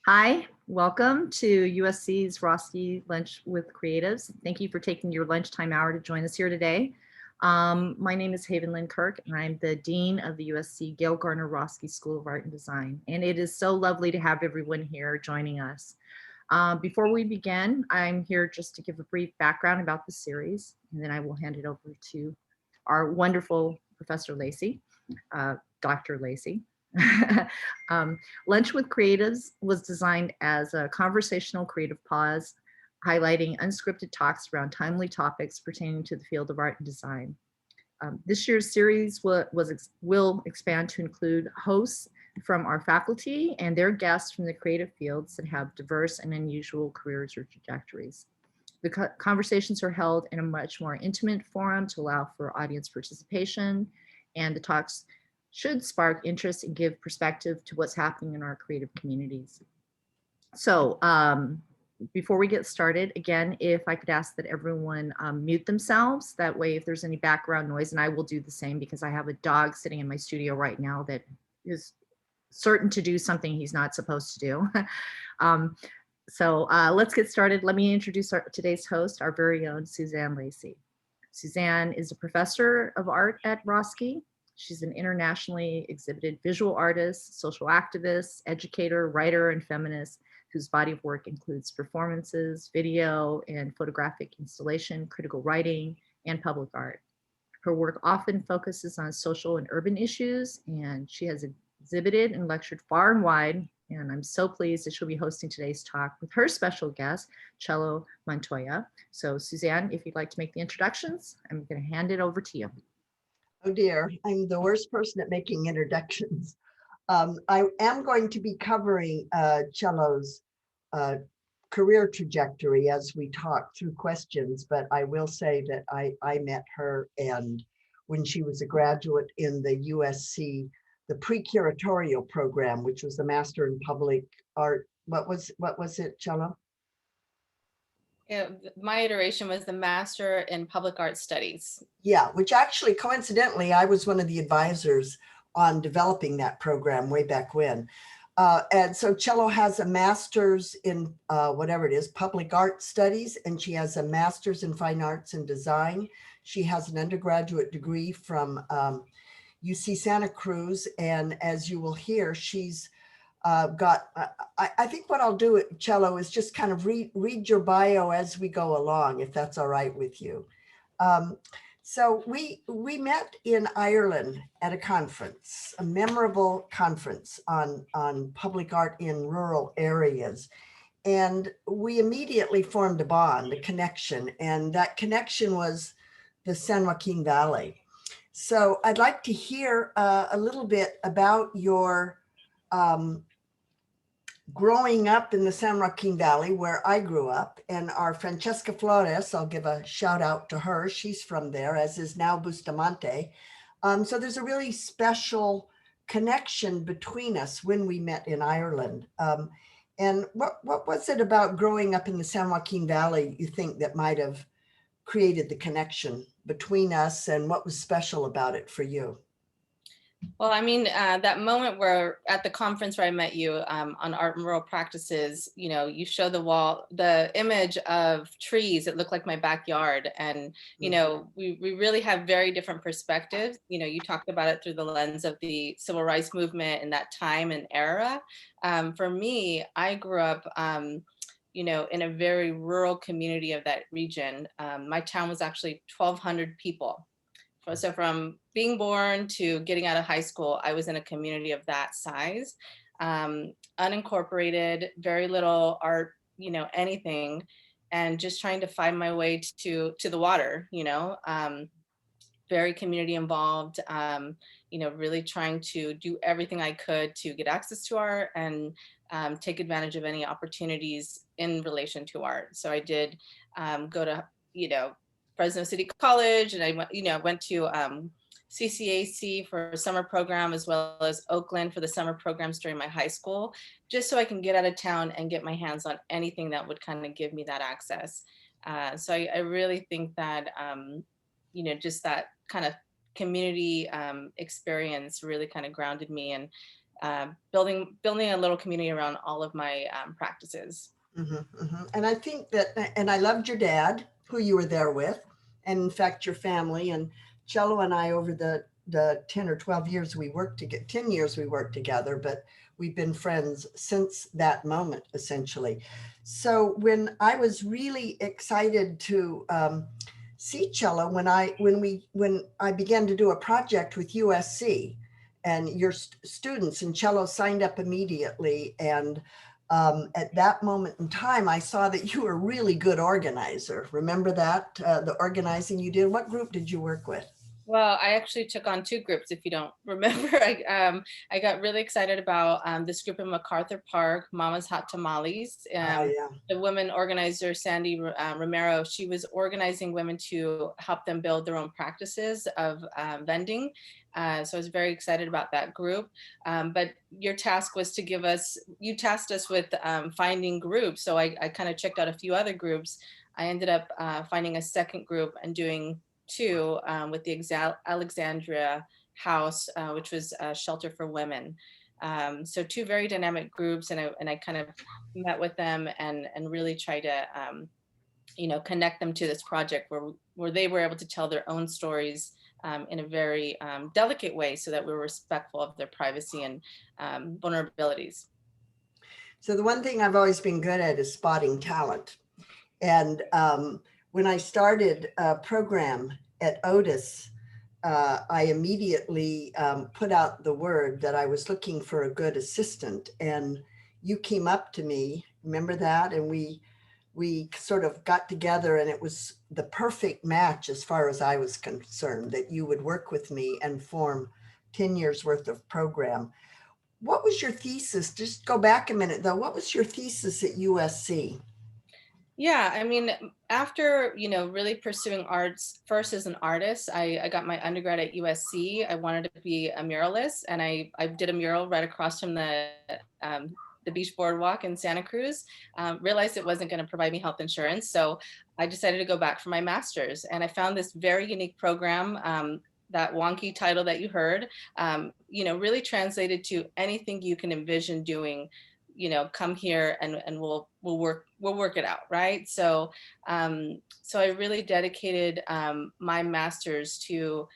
Hi, welcome to USC's Roski Lunch with Creatives. Thank you for taking your lunchtime hour to join us here today. My name is Haven Lynn Kirk, and I'm the Dean of the USC Gail Garner Roski School of Art and Design. And it is so lovely to have everyone here joining us. Before we begin, I'm here just to give a brief background about the series, and then I will hand it over to our wonderful Professor Lacy, Dr. Lacy. um, Lunch with Creatives was designed as a conversational creative pause, highlighting unscripted talks around timely topics pertaining to the field of art and design. This year's series will expand to include hosts from our faculty and their guests from the creative fields that have diverse and unusual careers or trajectories. The conversations are held in a much more intimate forum to allow for audience participation, and the talks should spark interest and give perspective to what's happening in our creative communities. So before we get started, again, if I could ask that everyone mute themselves, that way if there's any background noise, and I will do the same because I have a dog sitting in my studio right now that is certain to do something he's not supposed to do. So let's get started. Let me introduce today's host, our very own Suzanne Lacy. Suzanne is a professor of art at Roski. She's an internationally exhibited visual artist, social activist, educator, writer, and feminist whose body of work includes performances, video, and photographic installation, critical writing, and public art. Her work often focuses on social and urban issues, and she has exhibited and lectured far and wide. And I'm so pleased that she'll be hosting today's talk with her special guest, Chelo Montoya. So Suzanne, if you'd like to make the introductions, I'm going to hand it over to you. Oh dear, I'm the worst person at making introductions. I am going to be covering Chelo's career trajectory as we talk through questions, but I will say that I met her and when she was a graduate in the USC, the pre-curatorial program, which was the Master in Public Art. What was it, Chelo? Yeah, my iteration was the Master in Public Art Studies. Yeah, which actually coincidentally, I was one of the advisors on developing that program way back when. And so Chelo has a master's in whatever it is, public art studies, and she has a master's in fine arts and design. She has an undergraduate degree from UC Santa Cruz. And as you will hear, she's I think what I'll do, Chelo, is just kind of read your bio as we go along, if that's all right with you. So we met in Ireland at a conference, a memorable conference on public art in rural areas. And we immediately formed a bond, a connection, and that connection was the San Joaquin Valley. So I'd like to hear a little bit about your growing up in the San Joaquin Valley, where I grew up, and our Francesca Flores, I'll give a shout out to her. She's from there, as is now Bustamante. So there's a really special connection between us when we met in Ireland. And what was it about growing up in the San Joaquin Valley you think that might have created the connection between us, and what was special about it for you? Well, I mean, that moment where at the conference where I met you on art and rural practices, you know, you show the image of trees that look like my backyard. And, you know, we really have very different perspectives. You know, you talked about it through the lens of the civil rights movement in that time and era. For me, I grew up, you know, in a very rural community of that region. My town was actually 1,200 people. So from being born to getting out of high school, I was in a community of that size, unincorporated, very little art, you know, anything, and just trying to find my way to the water, you know, very community involved, you know, really trying to do everything I could to get access to art and take advantage of any opportunities in relation to art. So I did go to, you know, Fresno City College, and I went, you know, went to CCAC for a summer program, as well as Oakland for the summer programs during my high school, just so I can get out of town and get my hands on anything that would kind of give me that access. So I really think that, you know, just that kind of community experience really kind of grounded me. And building a little community around all of my practices. And I think that, and I loved your dad, who you were there with, and in fact, your family. And Chelo and I, over the 10 or 12 years we worked together, 10 years we worked together, but we've been friends since that moment, essentially. So when I was really excited to see Chelo, when I began to do a project with USC and your students, and Chelo signed up immediately. And at that moment in time, I saw that you were a really good organizer. Remember that, the organizing you did? What group did you work with? Well, I actually took on two groups, if you don't remember. I got really excited about this group in MacArthur Park, Mama's Hot Tamales. Yeah. The women organizer, Sandy Romero, she was organizing women to help them build their own practices of vending. So I was very excited about that group. But your task was to you tasked us with finding groups. So I kind of checked out a few other groups. I ended up finding a second group and doing two with the Alexandria House, which was a shelter for women. So two very dynamic groups, and I kind of met with them and really try to connect them to this project where they were able to tell their own stories in a very delicate way, so that we were respectful of their privacy and vulnerabilities. So the one thing I've always been good at is spotting talent. And when I started a program at Otis, I immediately put out the word that I was looking for a good assistant. And you came up to me, remember that? And we sort of got together, and it was the perfect match as far as I was concerned, that you would work with me and form 10 years worth of program. What was your thesis? Just go back a minute though. What was your thesis at USC? Yeah, I mean, after, really pursuing arts first as an artist, I got my undergrad at USC. I wanted to be a muralist, and I did a mural right across from the beach boardwalk in Santa Cruz. Realized it wasn't going to provide me health insurance. So I decided to go back for my master's, and I found this very unique program, that wonky title that you heard, really translated to anything you can envision doing. Come here and we'll work it out, right? So I really dedicated my master's to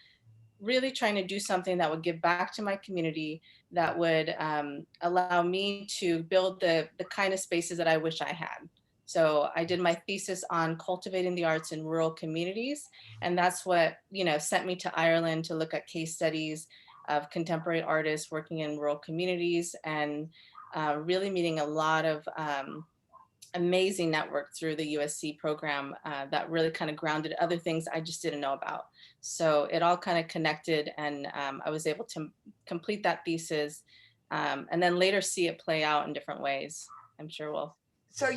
really trying to do something that would give back to my community, that would allow me to build the kind of spaces that I wish I had. So I did my thesis on cultivating the arts in rural communities, and that's what sent me to Ireland to look at case studies of contemporary artists working in rural communities, and really meeting a lot of amazing network through the USC program that really kind of grounded other things I just didn't know about. So it all kind of connected, and I was able to complete that thesis, and then later see it play out in different ways. I'm sure we'll. So,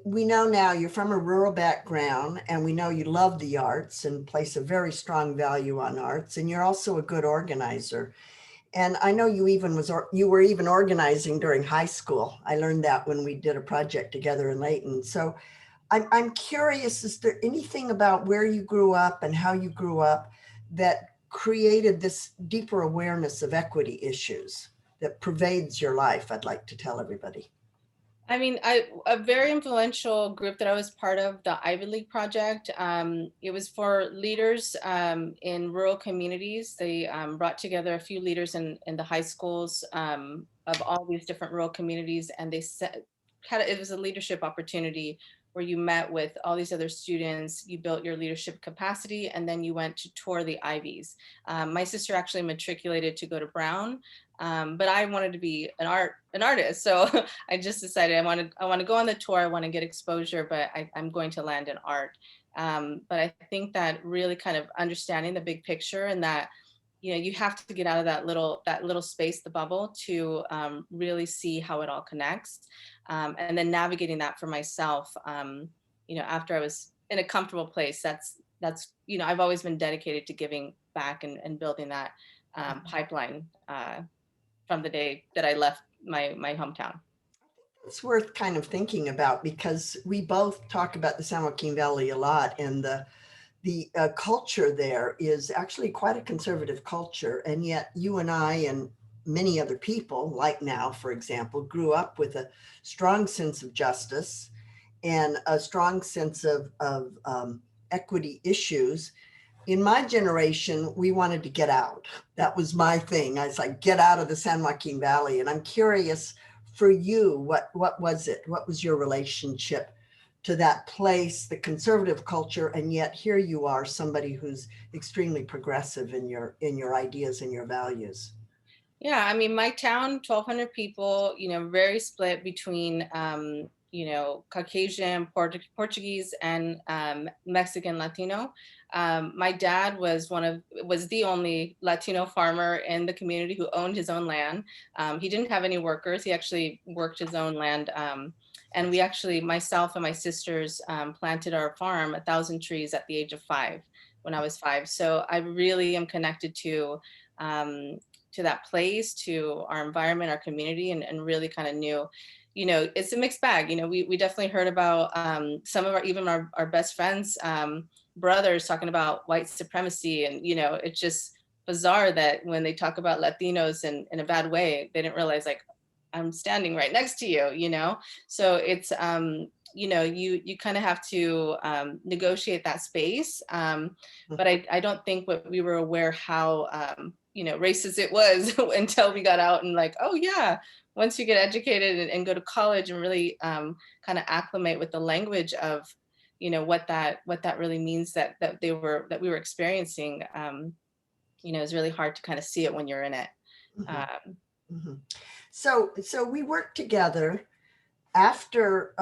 we know now you're from a rural background, and we know you love the arts and place a very strong value on arts, and you're also a good organizer. And I know you were even organizing during high school. I learned that when we did a project together in Layton. So I'm curious, is there anything about where you grew up and how you grew up that created this deeper awareness of equity issues that pervades your life? I'd like to tell everybody. I mean, a very influential group that I was part of, the Ivy League Project. It was for leaders in rural communities. They brought together a few leaders in the high schools of all these different rural communities, and they it was a leadership opportunity where you met with all these other students, you built your leadership capacity, and then you went to tour the Ivies. My sister actually matriculated to go to Brown, but I wanted to be an artist. So I just decided I want to go on the tour, I want to get exposure, but I'm going to land in art. But I think that really kind of understanding the big picture, and that you have to get out of that little space, the bubble, to really see how it all connects, and then navigating that for myself. After I was in a comfortable place, that's I've always been dedicated to giving back and building that pipeline from the day that I left my hometown. It's worth kind of thinking about, because we both talk about the San Joaquin Valley a lot, and the culture there is actually quite a conservative culture. And yet you and I and many other people, like now, for example, grew up with a strong sense of justice and a strong sense of equity issues. In my generation, we wanted to get out. That was my thing. I was like, get out of the San Joaquin Valley. And I'm curious for you, what was it? What was your relationship to that place, the conservative culture, and yet here you are, somebody who's extremely progressive in your ideas and your values? Yeah, I mean, my town, 1,200 people, very split between, Caucasian, Portuguese, and Mexican, Latino. My dad was the only Latino farmer in the community who owned his own land. He didn't have any workers. He actually worked his own land. And we actually, myself and my sisters, planted our farm 1,000 trees at the age of 5, when I was 5. So I really am connected to that place, to our environment, our community, and really kind of knew, it's a mixed bag. We definitely heard about some of our best friends, brothers talking about white supremacy. And, it's just bizarre that when they talk about Latinos in a bad way, they didn't realize, like, I'm standing right next to you. So it's, you kind of have to negotiate that space. But I don't think we were aware how, racist it was until we got out and like, oh yeah, once you get educated and go to college and really kind of acclimate with the language of, what that really means that we were experiencing, it's really hard to kind of see it when you're in it. Mm-hmm. Mm-hmm. So we worked together after,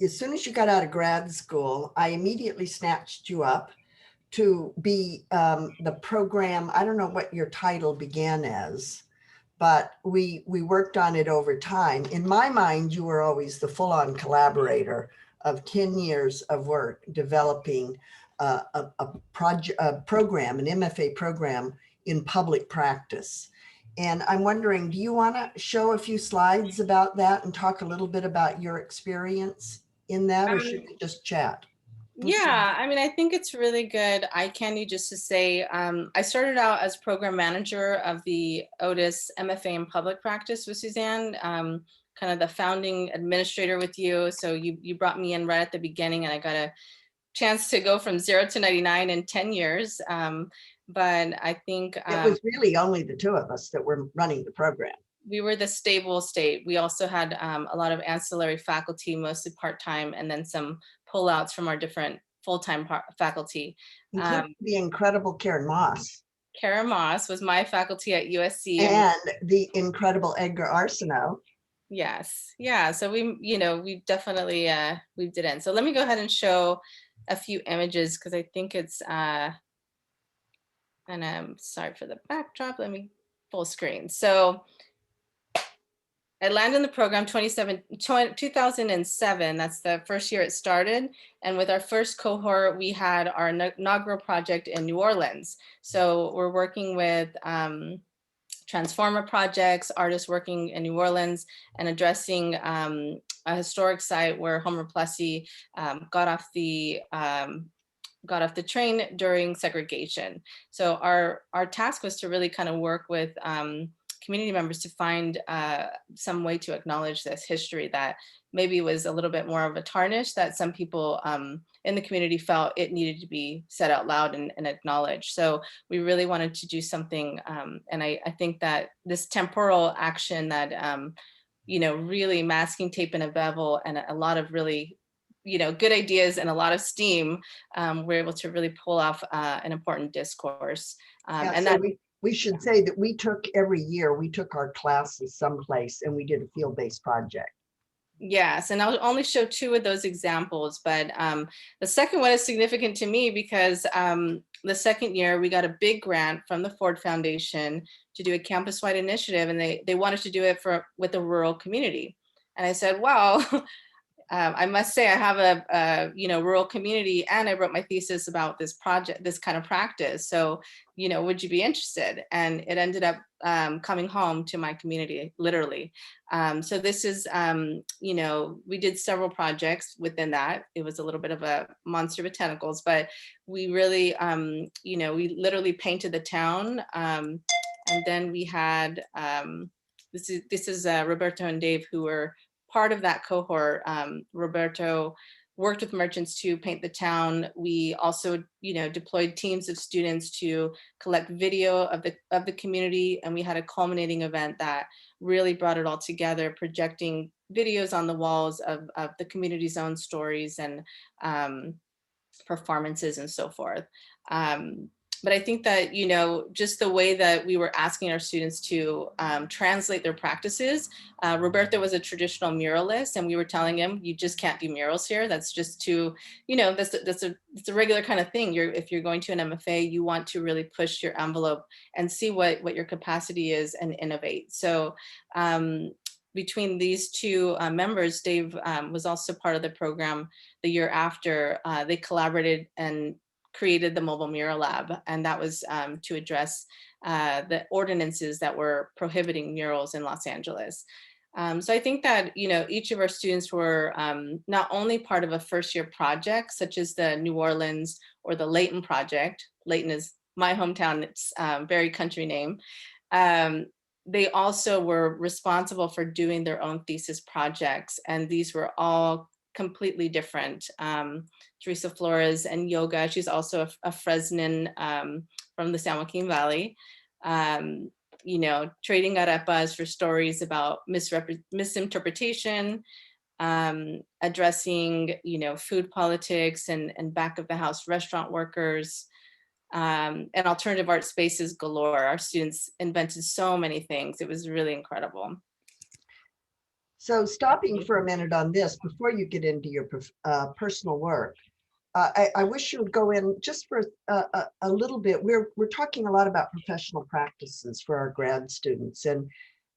as soon as you got out of grad school, I immediately snatched you up to be the program. I don't know what your title began as, but we worked on it over time. In my mind, you were always the full-on collaborator of 10 years of work developing a program, an MFA program in public practice. And I'm wondering, do you want to show a few slides about that and talk a little bit about your experience in that, or should we just chat? Yeah, I mean, I think it's really good eye candy just to say, I started out as program manager of the Otis MFA in public practice with Suzanne, kind of the founding administrator with you. So you brought me in right at the beginning, and I got a chance to go from 0 to 99 in 10 years. But I think it was really only the two of us that were running the program. We were the stable state. We also had a lot of ancillary faculty, mostly part-time, and then some pullouts from our different full-time faculty. Including the incredible Karen Moss. Karen Moss was my faculty at USC. And the incredible Edgar Arsenault. Yes, yeah, so we definitely weaved it in. So let me go ahead and show a few images, because I think it's, and I'm sorry for the backdrop, let me full screen. So I landed in the program 2007. That's the first year it started. And with our first cohort, we had our inaugural project in New Orleans. So we're working with transformer projects, artists working in New Orleans, and addressing a historic site where Homer Plessy got off the train during segregation. So our task was to really kind of work with community members to find some way to acknowledge this history that maybe was a little bit more of a tarnish, that some people in the community felt it needed to be said out loud and acknowledged. So we really wanted to do something, and I think that this temporal action that, really masking tape and a bevel and a lot of really, good ideas and a lot of steam, we're able to really pull off an important discourse. And so we should say that every year we took our classes someplace and we did a field-based project. Yes, and I'll only show 2 of those examples, but the second one is significant to me because the second year we got a big grant from the Ford Foundation to do a campus-wide initiative, and they wanted to do it with a rural community. And I said, wow, I must say I have a rural community, and I wrote my thesis about this project, this kind of practice. So, would you be interested? And it ended up coming home to my community, literally. So this is, we did several projects within that. It was a little bit of a monster with tentacles, but we really, we literally painted the town And then we had, this is Roberto and Dave, who were part of that cohort. Roberto worked with merchants to paint the town. We also, deployed teams of students to collect video of the community, and we had a culminating event that really brought it all together, projecting videos on the walls of the community's own stories and performances and so forth. But I think that, just the way that we were asking our students to translate their practices. Roberto was a traditional muralist, and we were telling him, you just can't do murals here. That's just too, that's a regular kind of thing. If you're going to an MFA, you want to really push your envelope and see what your capacity is and innovate. So between these two members, Dave was also part of the program the year after. They collaborated and created the Mobile Mural Lab, and that was to address the ordinances that were prohibiting murals in Los Angeles. So I think that, each of our students were not only part of a first-year project, such as the New Orleans or the Layton project. Layton is my hometown, it's a very country name. They also were responsible for doing their own thesis projects, and these were all completely different. Teresa Flores and yoga. She's also a Fresnan from the San Joaquin Valley. Trading arepas for stories about misinterpretation, addressing, food politics and back of the house restaurant workers, and alternative art spaces galore. Our students invented so many things. It was really incredible. So stopping for a minute on this, before you get into your personal work, I wish you would go in just for a little bit. We're talking a lot about professional practices for our grad students, and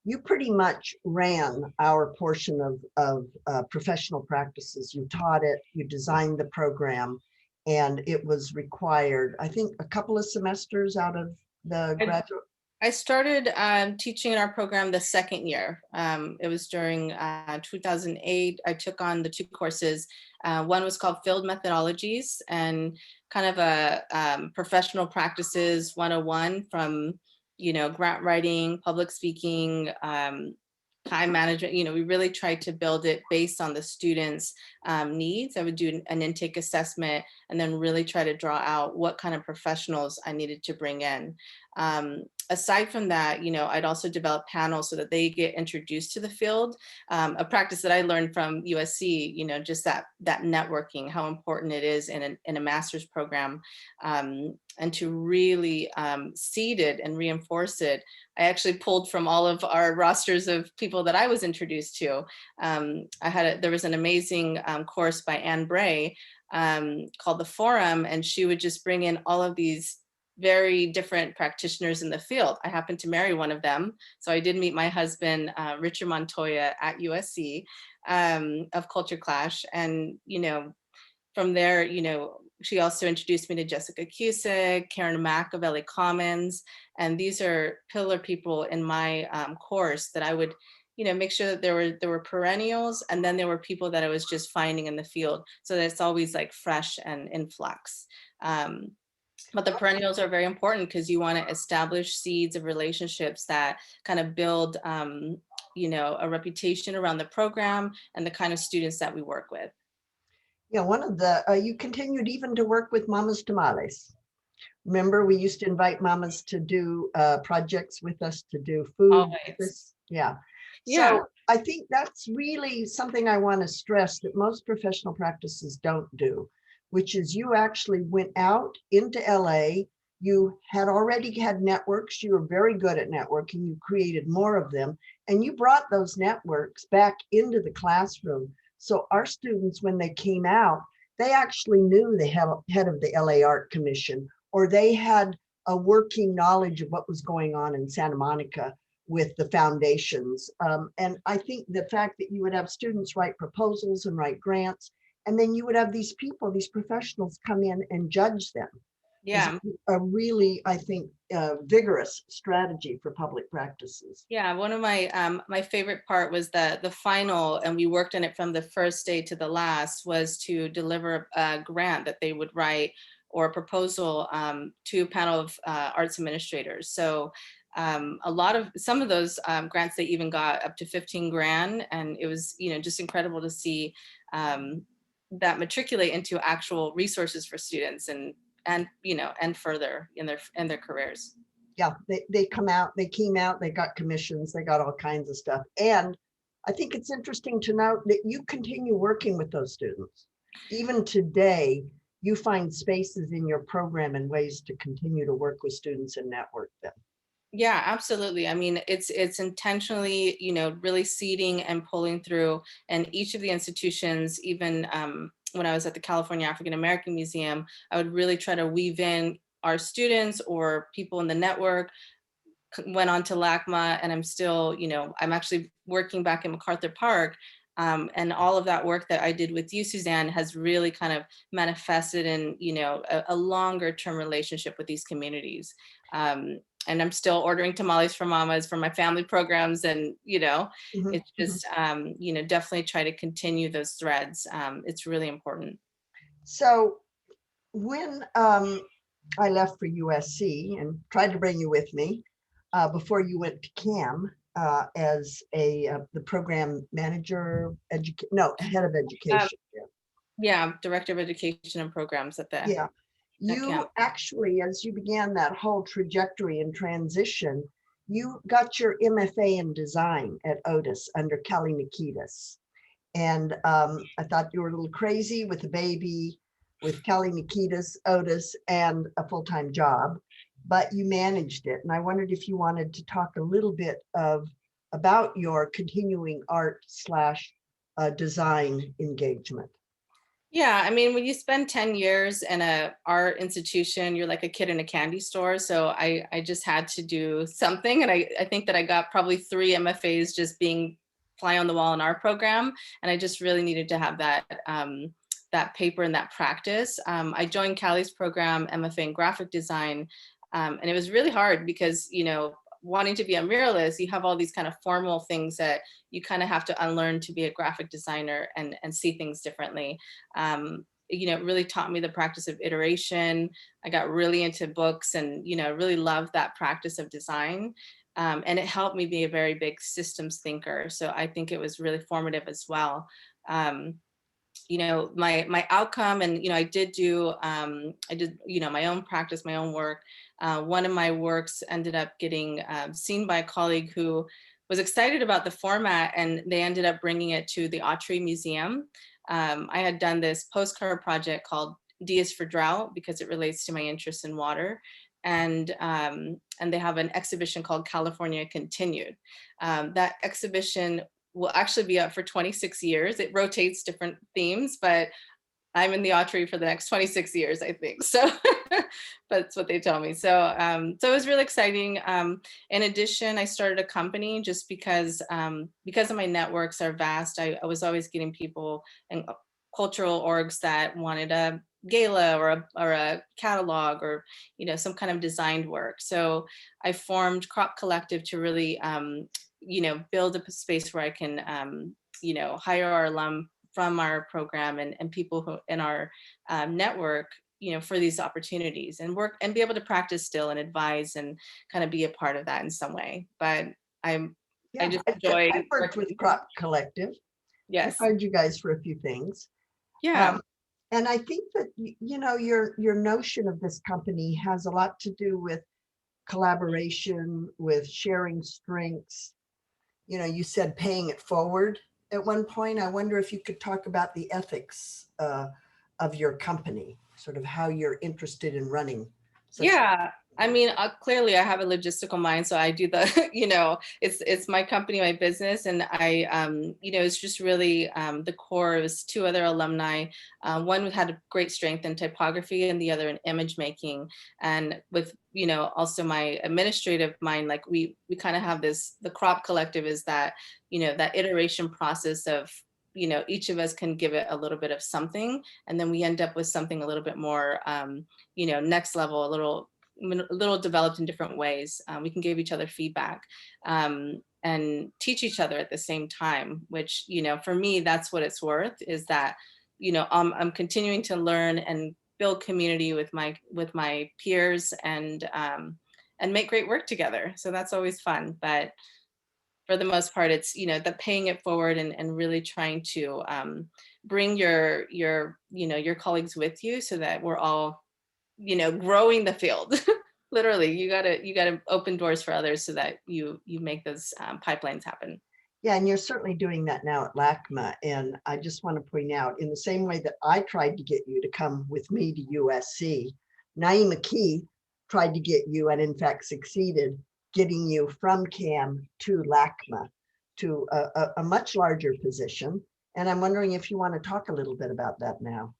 you pretty much ran our portion of professional practices. You taught it, you designed the program, and it was required, I think, a couple of semesters out of the graduate. I started teaching in our program the second year. It was during 2008. I took on the two courses. One was called Field Methodologies, and kind of a professional practices 101 from, grant writing, public speaking, time management. We really tried to build it based on the students' needs. I would do an intake assessment and then really try to draw out what kind of professionals I needed to bring in. Aside from that, I'd also develop panels so that they get introduced to the field. A practice that I learned from USC, just that networking, how important it is in a master's program, and to really seed it and reinforce it. I actually pulled from all of our rosters of people that I was introduced to. There was an amazing course by Anne Bray called The Forum, and she would just bring in all of these very different practitioners in the field. I happened to marry one of them. So I did meet my husband, Richard Montoya at USC of Culture Clash. And, from there, she also introduced me to Jessica Cusick, Karen Mack of LA Commons. And these are pillar people in my course that I would, make sure that there were perennials, and then there were people that I was just finding in the field. So that it's always like fresh and in flux. But the perennials are very important because you want to establish seeds of relationships that kind of build, a reputation around the program and the kind of students that we work with. Yeah, one of the, you continued even to work with Mamas Tamales. Remember, we used to invite mamas to do projects with us, to do food. Always. Yeah. Yeah. So I think that's really something I want to stress that most professional practices don't do, which is you actually went out into LA. You had already had networks. You were very good at networking. You created more of them, and you brought those networks back into the classroom. So our students, when they came out, they actually knew the head of the LA Art Commission, or they had a working knowledge of what was going on in Santa Monica with the foundations. And I think the fact that you would have students write proposals and write grants, and then you would have these people, these professionals come in and judge them. Yeah. A really, I think, vigorous strategy for public practices. Yeah, one of my my favorite part was the final, and we worked on it from the first day to the last, was to deliver a grant that they would write or a proposal to a panel of arts administrators. So some of those grants, they even got up to 15 grand. And it was, just incredible to see that matriculate into actual resources for students and further in their careers. Yeah, they came out, they got commissions, they got all kinds of stuff. And I think it's interesting to note that you continue working with those students. Even today, you find spaces in your program and ways to continue to work with students and network them. Yeah, absolutely. I mean, it's intentionally, really seeding and pulling through. And each of the institutions, even when I was at the California African American Museum, I would really try to weave in our students or people in the network. Went on to LACMA, and I'm still, I'm actually working back in MacArthur Park. And all of that work that I did with you, Suzanne, has really kind of manifested in, a longer term relationship with these communities. And I'm still ordering tamales for mamas for my family programs. And, it's just, definitely try to continue those threads. It's really important. So when I left for USC and tried to bring you with me before you went to CAM as the program manager, head of education. Yeah, director of education and programs at the. Yeah, you actually, as you began that whole trajectory and transition, you got your MFA in design at Otis under Kelly Nikitas. And I thought you were a little crazy with a baby, with Kelly Nikitas, Otis, and a full-time job, but you managed it. And I wondered if you wanted to talk a little bit about your continuing art / design engagement. Yeah, I mean, when you spend 10 years in an art institution, you're like a kid in a candy store. So I just had to do something. And I think that I got probably 3 MFAs just being fly on the wall in our program. And I just really needed to have that that paper and that practice. I joined Callie's program, MFA in graphic design. And it was really hard because, wanting to be a muralist, you have all these kind of formal things that you kind of have to unlearn to be a graphic designer and see things differently. It really taught me the practice of iteration. I got really into books and, really loved that practice of design. And it helped me be a very big systems thinker. So I think it was really formative as well. My outcome, and I did my own practice, my own work. One of my works ended up getting seen by a colleague who was excited about the format, and they ended up bringing it to the Autry Museum. I had done this postcard project called D is for Drought because it relates to my interest in water. And they have an exhibition called California Continued. That exhibition will actually be up for 26 years. It rotates different themes, but I'm in the Autry for the next 26 years, I think. So that's what they tell me. So it was really exciting. In addition, I started a company just because of my networks are vast. I was always getting people and cultural orgs that wanted a gala or a catalog or some kind of designed work. So I formed Crop Collective to really build a space where I can hire our alum from our program and people who in our network for these opportunities and work and be able to practice still and advise and kind of be a part of that in some way. But I just enjoy. I worked with Crop Collective. Yes. I hired you guys for a few things. Yeah. And I think that your notion of this company has a lot to do with collaboration, with sharing strengths. You said paying it forward at one point. I wonder if you could talk about the ethics of your company, sort of how you're interested in running. Yeah. I mean, clearly I have a logistical mind, so I do the, it's my company, my business. And I, it's just really the core. It was 2 other alumni. One had a great strength in typography and the other in image making. And with, also my administrative mind, like we kind of have this, the Crop Collective is that, that iteration process of, each of us can give it a little bit of something. And then we end up with something a little bit more, next level, a little developed in different ways. We can give each other feedback and teach each other at the same time, which, for me, that's what it's worth, is that, I'm continuing to learn and build community with my peers and make great work together. So that's always fun. But for the most part, it's, the paying it forward and really trying to bring your colleagues with you so that we're all, growing the field. Literally, you gotta open doors for others so that you make those pipelines happen. Yeah, and you're certainly doing that now at LACMA. And I just want to point out, in the same way that I tried to get you to come with me to USC, Naima Key tried to get you, and in fact succeeded, getting you from CAM to LACMA, to a much larger position. And I'm wondering if you want to talk a little bit about that now.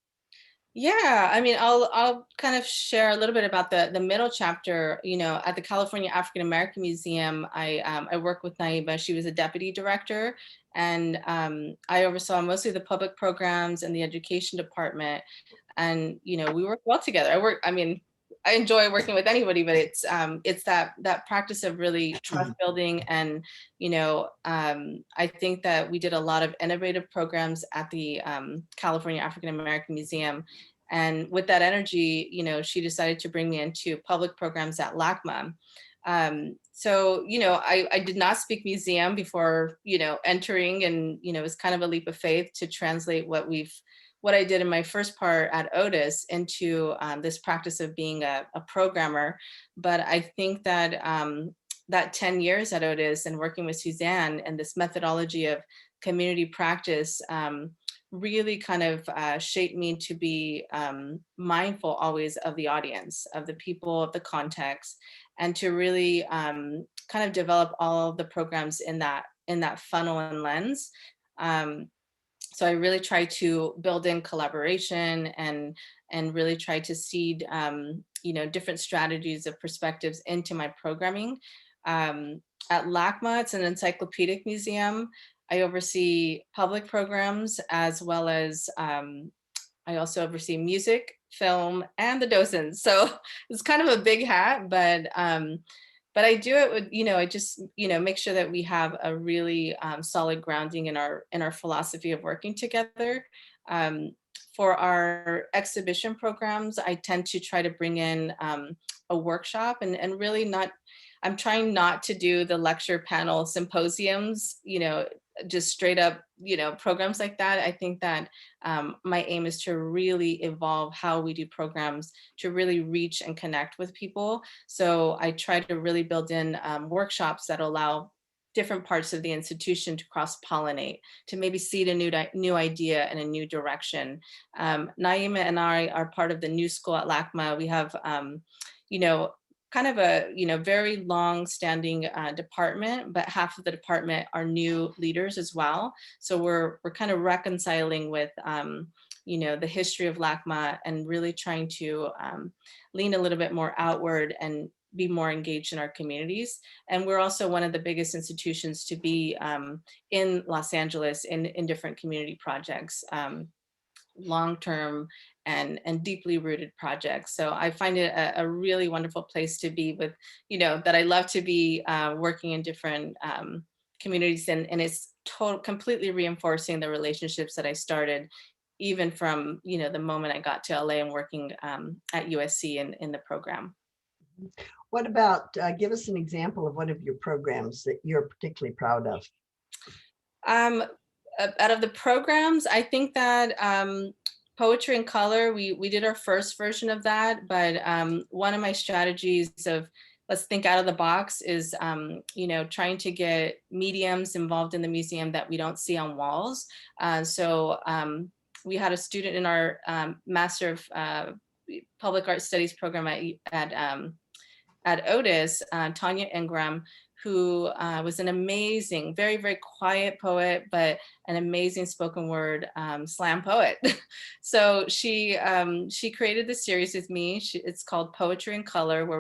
Yeah, I mean, I'll kind of share a little bit about the middle chapter. At the California African American Museum, I work with Naima. She was a deputy director, and I oversaw mostly the public programs and the education department. And we work well together. I mean, I enjoy working with anybody, but it's that practice of really trust building. And I think that we did a lot of innovative programs at the California African American Museum. And with that energy, she decided to bring me into public programs at LACMA. So I did not speak museum before entering, and it was kind of a leap of faith to translate what I did in my first part at Otis into this practice of being a programmer. But I think that that 10 years at Otis and working with Suzanne and this methodology of community practice really kind of shaped me to be mindful always of the audience, of the people, of the context, and to really kind of develop all of the programs in that funnel and lens. So I really try to build in collaboration and really try to seed different strategies of perspectives into my programming. At LACMA, it's an encyclopedic museum. I oversee public programs, as well as I also oversee music, film, and the docents. So it's kind of a big hat, but I do it with, I just, make sure that we have a really solid grounding in our philosophy of working together. For our exhibition programs, I tend to try to bring in a workshop and really not, I'm trying not to do the lecture panel symposiums, just straight up, programs like that. I think that my aim is to really evolve how we do programs to really reach and connect with people. So I try to really build in workshops that allow different parts of the institution to cross-pollinate, to maybe seed a new idea and a new direction. Naima and I are part of the new school at LACMA. We have, kind of a very long-standing department, but half of the department are new leaders as well. So we're kind of reconciling with the history of LACMA and really trying to lean a little bit more outward and be more engaged in our communities. And we're also one of the biggest institutions to be in Los Angeles in different community projects. Long-term and deeply rooted projects. So I find it a really wonderful place to be with, that I love to be working in different communities, and it's completely reinforcing the relationships that I started even from, the moment I got to LA and working at USC in the program. What about, give us an example of one of your programs that you're particularly proud of? Out of the programs, I think that Poetry in Color, we did our first version of that, but one of my strategies of let's think out of the box is, trying to get mediums involved in the museum that we don't see on walls. So we had a student in our Master of Public Art Studies program at Otis, Tanya Ingram, who was an amazing, very, very quiet poet, but an amazing spoken word slam poet. So she created this series with me. It's called Poetry in Color, where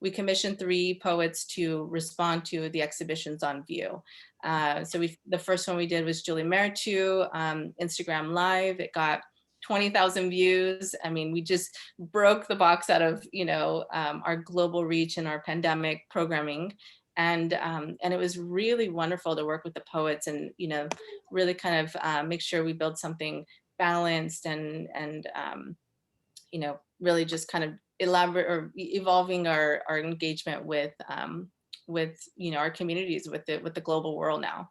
we commission 3 poets to respond to the exhibitions on view. So the first one we did was Julie Meritu, Instagram Live. It got 20,000 views. I mean, we just broke the box out of, our global reach and our pandemic programming. And it was really wonderful to work with the poets and, really kind of make sure we build something balanced and really just kind of elaborate or evolving our engagement with our communities, with the global world now.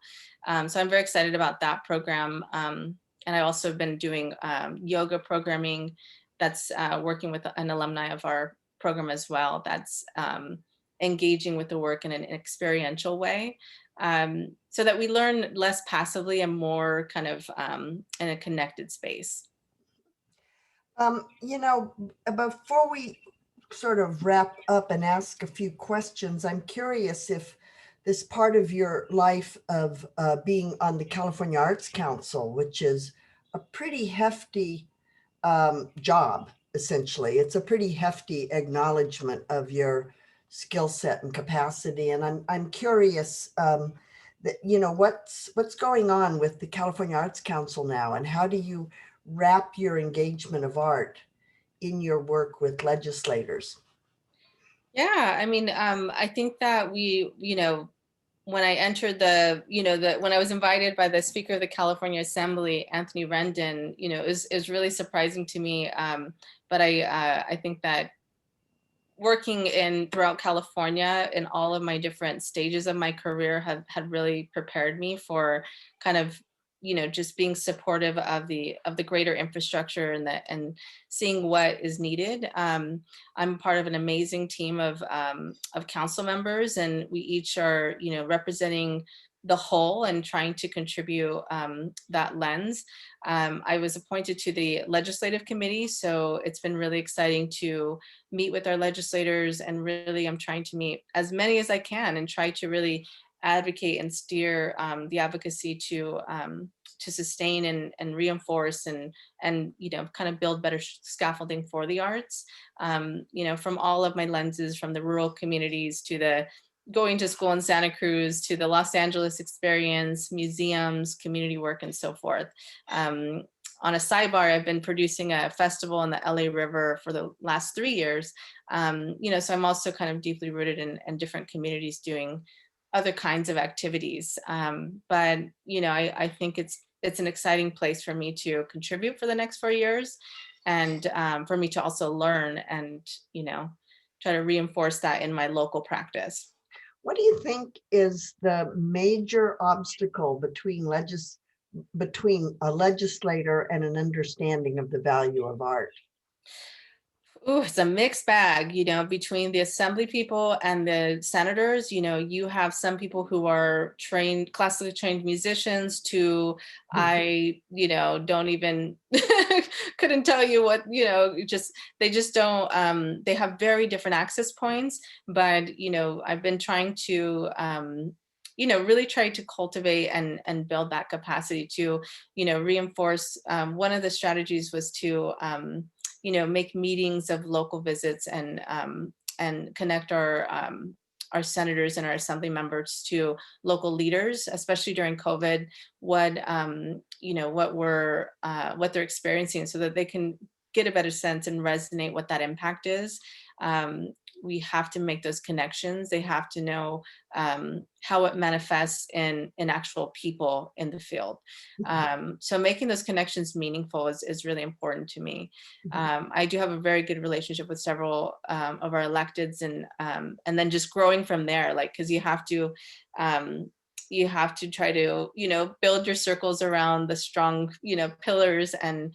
So I'm very excited about that program. And I also have been doing yoga programming that's working with an alumni of our program as well, that's engaging with the work in an experiential way, so that we learn less passively and more kind of in a connected space. Before we sort of wrap up and ask a few questions, I'm curious if this part of your life of being on the California Arts Council, which is a pretty hefty job, essentially. It's a pretty hefty acknowledgement of your skill set and capacity. And I'm curious that, what's going on with the California Arts Council now, and how do you wrap your engagement of art in your work with legislators? Yeah, I mean, I think that when I entered when I was invited by the Speaker of the California Assembly, Anthony Rendon, is really surprising to me. But I think that working throughout California in all of my different stages of my career had really prepared me for kind of just being supportive of the greater infrastructure and seeing what is needed. I'm part of an amazing team of council members, and we each are representing the whole and trying to contribute that lens. I was appointed to the legislative committee, so it's been really exciting to meet with our legislators, and really I'm trying to meet as many as I can and try to really advocate and steer the advocacy to sustain and reinforce and kind of build better scaffolding for the arts, from all of my lenses, from the rural communities to the going to school in Santa Cruz to the Los Angeles experience, museums, community work, and so forth. On a sidebar, I've been producing a festival on the LA River for the last 3 years. So I'm also kind of deeply rooted in different communities doing other kinds of activities. But I think it's an exciting place for me to contribute for the next 4 years, and for me to also learn and try to reinforce that in my local practice. What do you think is the major obstacle between a legislator and an understanding of the value of art? Ooh, it's a mixed bag, between the assembly people and the senators. You have some people who are classically trained musicians to, I, don't even, couldn't tell you what, they just don't, they have very different access points. But, I've been trying to, really try to cultivate and build that capacity to, reinforce. One of the strategies was to, make meetings of local visits and connect our senators and our assembly members to local leaders, especially during COVID, what they're experiencing, so that they can get a better sense and resonate what that impact is. We have to make those connections. They have to know how it manifests in actual people in the field. So making those connections meaningful is really important to me. I do have a very good relationship with several of our electeds, and then just growing from there, because you have to try to build your circles around the strong pillars, and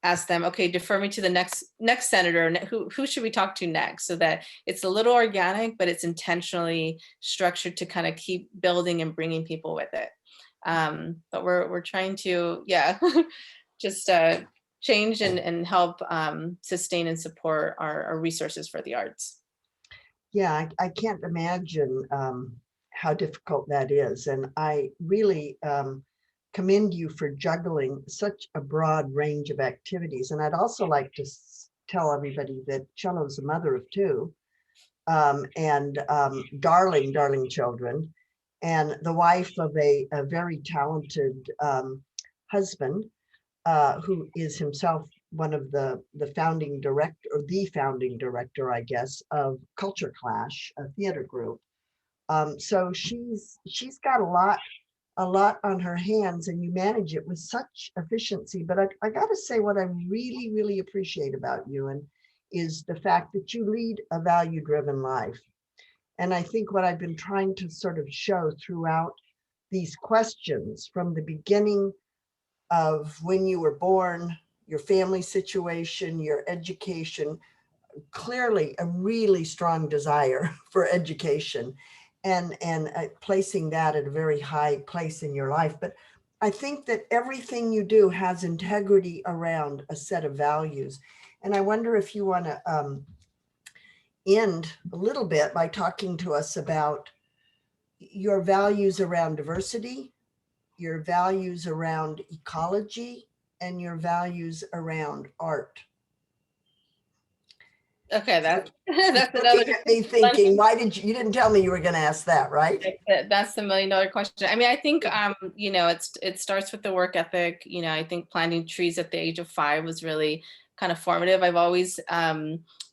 ask them, okay, defer me to the next senator. Who should we talk to next? So that it's a little organic, but it's intentionally structured to kind of keep building and bringing people with it. But we're trying to, just change and help sustain and support our resources for the arts. Yeah, I can't imagine how difficult that is. And I really commend you for juggling such a broad range of activities. And I'd also like to tell everybody that Chelo's a mother of 2 and darling children, and the wife of a very talented husband who is himself one of the founding director, I guess, of Culture Clash, a theater group. So she's got a lot on her hands, and you manage it with such efficiency. But I got to say, what I really, really appreciate about you, and is the fact that you lead a value-driven life. And I think what I've been trying to sort of show throughout these questions from the beginning of when you were born, your family situation, your education, clearly a really strong desire for education and placing that at a very high place in your life. But I think that everything you do has integrity around a set of values. And I wonder if you want to end a little bit by talking to us about your values around diversity, your values around ecology, and your values around art. Okay, that's She's another looking at me thinking, why did you didn't tell me you were going to ask that, right? That's the $1 million question. I mean, I think you know, it starts with the work ethic. You know, I think planting trees at the age of 5 was really kind of formative. I've always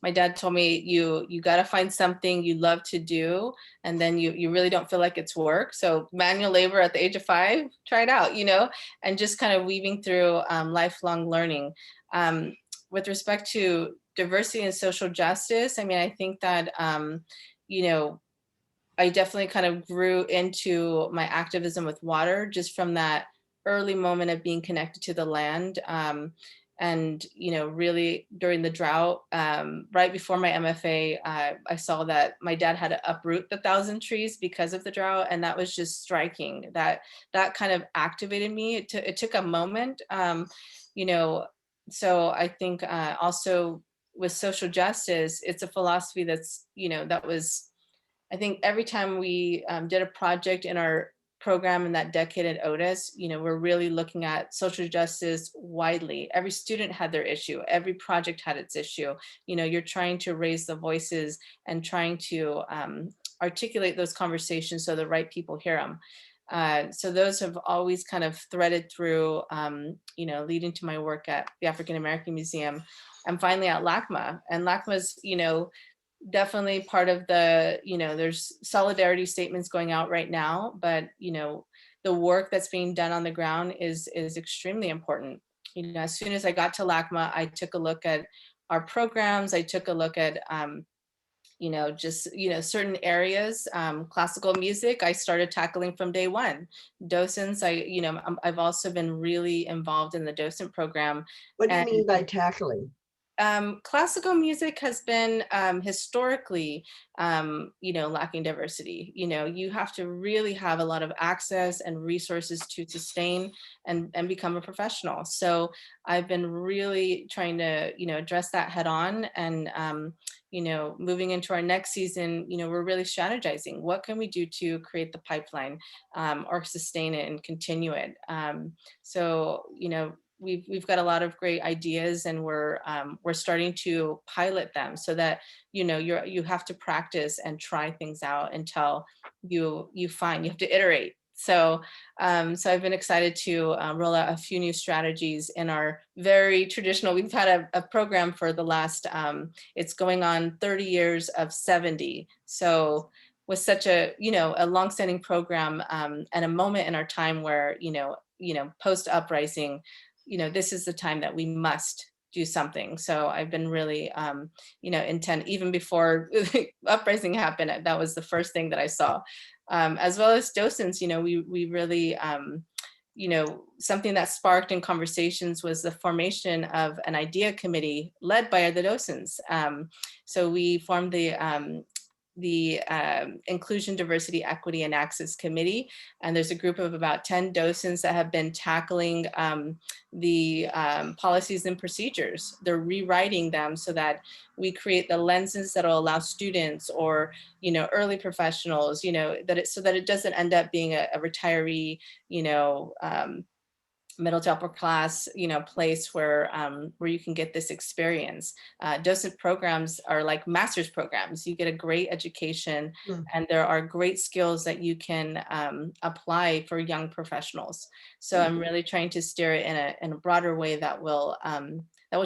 my dad told me you got to find something you love to do, and then you really don't feel like it's work. So manual labor at the age of 5, try it out, you know, and just kind of weaving through lifelong learning. With respect to diversity and social justice, I mean, I think that you know, I definitely kind of grew into my activism with water just from that early moment of being connected to the land. And, you know, really during the drought, right before my MFA, I saw that my dad had to uproot the 1,000 trees because of the drought. And that was just striking. That kind of activated me. It took a moment, you know, so I think also with social justice, it's a philosophy that's, you know, that was, I think every time we did a project in our program in that decade at Otis, you know, we're really looking at social justice widely. Every student had their issue. Every project had its issue. You know, you're trying to raise the voices and trying to articulate those conversations so the right people hear them. So those have always kind of threaded through, you know, leading to my work at the African American Museum and finally at LACMA. And LACMA's, you know, definitely part of the, you know, there's solidarity statements going out right now, but, you know, the work that's being done on the ground is extremely important. You know, as soon as I got to LACMA, I took a look at our programs. I took a look at, you know, just, you know, certain areas, classical music, I started tackling from day one. Docents, you know, I've also been really involved in the docent program. What do you And mean by tackling? classical music has been historically, you know, lacking diversity. You know, you have to really have a lot of access and resources to sustain and become a professional. So I've been really trying to, you know, address that head on. And, you know, moving into our next season, you know, we're really strategizing. What can we do to create the pipeline or sustain it and continue it? So, you know, we've got a lot of great ideas, and we're starting to pilot them so that, you know, you have to practice and try things out until you have to iterate. So so I've been excited to roll out a few new strategies in our very traditional. We've had a program for the last it's going on 30 years of 70. So with such a, you know, a longstanding program and a moment in our time where, you know, post uprising, you know, this is the time that we must do something. So I've been really, you know, intent, even before uprising happened, that was the first thing that I saw. As well as docents, you know, we really, you know, something that sparked in conversations was the formation of an idea committee led by the docents. So we formed the Inclusion, Diversity, Equity, and Access Committee. And there's a group of about 10 docents that have been tackling the policies and procedures. They're rewriting them so that we create the lenses that will allow students or, you know, early professionals, you know, so that it doesn't end up being a retiree, you know, middle to upper class, you know, place where you can get this experience. Docent programs are like master's programs. You get a great education, and there are great skills that you can apply for young professionals. So I'm really trying to steer it in a broader way that will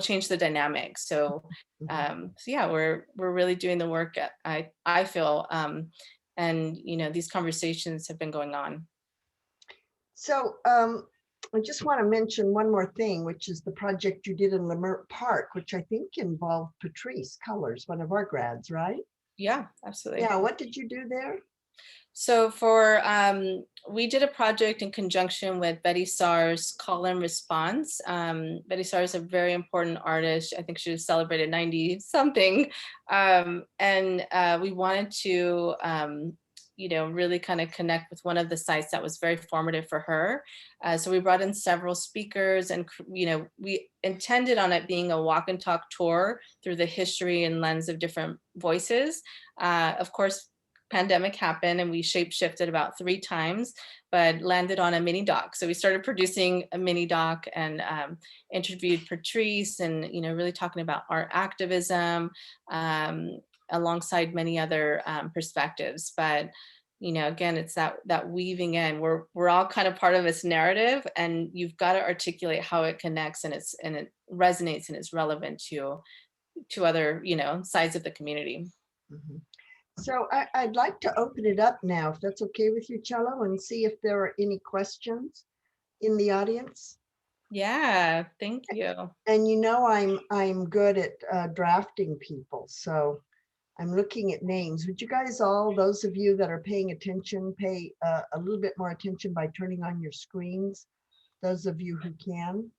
change the dynamic. So so yeah, we're really doing the work. I feel, and you know, these conversations have been going on. So I just want to mention one more thing, which is the project you did in Lemert Park, which I think involved Patrice Colors, one of our grads, right? Yeah, absolutely. Yeah, what did you do there? So we did a project in conjunction with Betty Saar's Call and Response. Betty Saar is a very important artist. I think she was celebrated 90 something. And we wanted to, really kind of connect with one of the sites that was very formative for her. So we brought in several speakers and, we intended on it being a walk and talk tour through the history and lens of different voices. Of course, pandemic happened and we shape shifted about 3 times, but landed on a mini doc. So we started producing a mini doc and interviewed Patrice and, really talking about art activism alongside many other perspectives. But, again, it's that weaving in. We're all kind of part of this narrative, and you've got to articulate how it connects and it resonates and is relevant to other, sides of the community. Mhm. So I'd like to open it up now, if that's okay with you, Chelo, and see if there are any questions in the audience. Yeah, thank you. And I'm good at drafting people, so I'm looking at names. Would you guys all, those of you that are paying attention, pay a little bit more attention by turning on your screens? Those of you who can.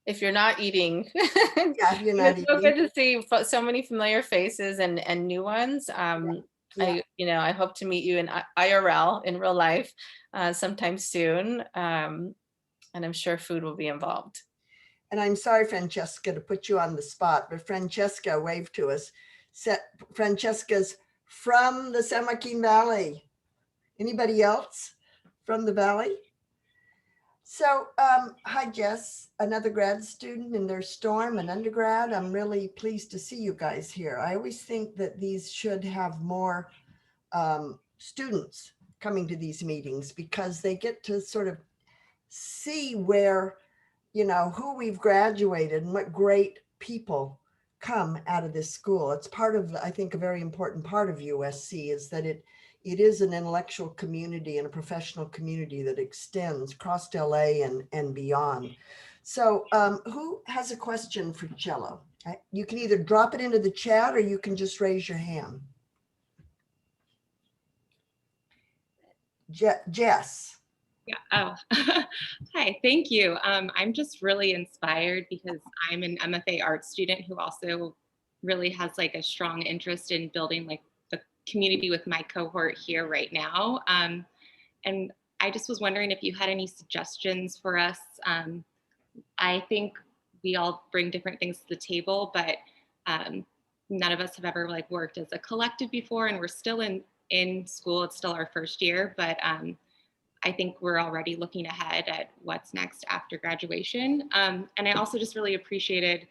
If you're not eating, Yeah, if you're not it's so eating. good to see so many familiar faces and new ones. Yeah. I hope to meet you in IRL in real life sometime soon, and I'm sure food will be involved. And I'm sorry, Francesca, to put you on the spot, but Francesca waved to us. Francesca's from the San Joaquin Valley. Anybody else from the Valley? So, hi, Jess, another grad student in their Storm, an undergrad. I'm really pleased to see you guys here. I always think that these should have more students coming to these meetings because they get to sort of see where, who we've graduated and what great people come out of this school. It's part of, I think, a very important part of USC is that it is an intellectual community and a professional community that extends across LA and beyond. So who has a question for Chelo? You can either drop it into the chat or you can just raise your hand. Jess. Yeah. Oh, hi. Thank you. I'm just really inspired because I'm an MFA art student who also really has like a strong interest in building like the community with my cohort here right now. And I just was wondering if you had any suggestions for us. I think we all bring different things to the table, but none of us have ever like worked as a collective before, and we're still in school. It's still our first year, but I think we're already looking ahead at what's next after graduation. And I also just really appreciated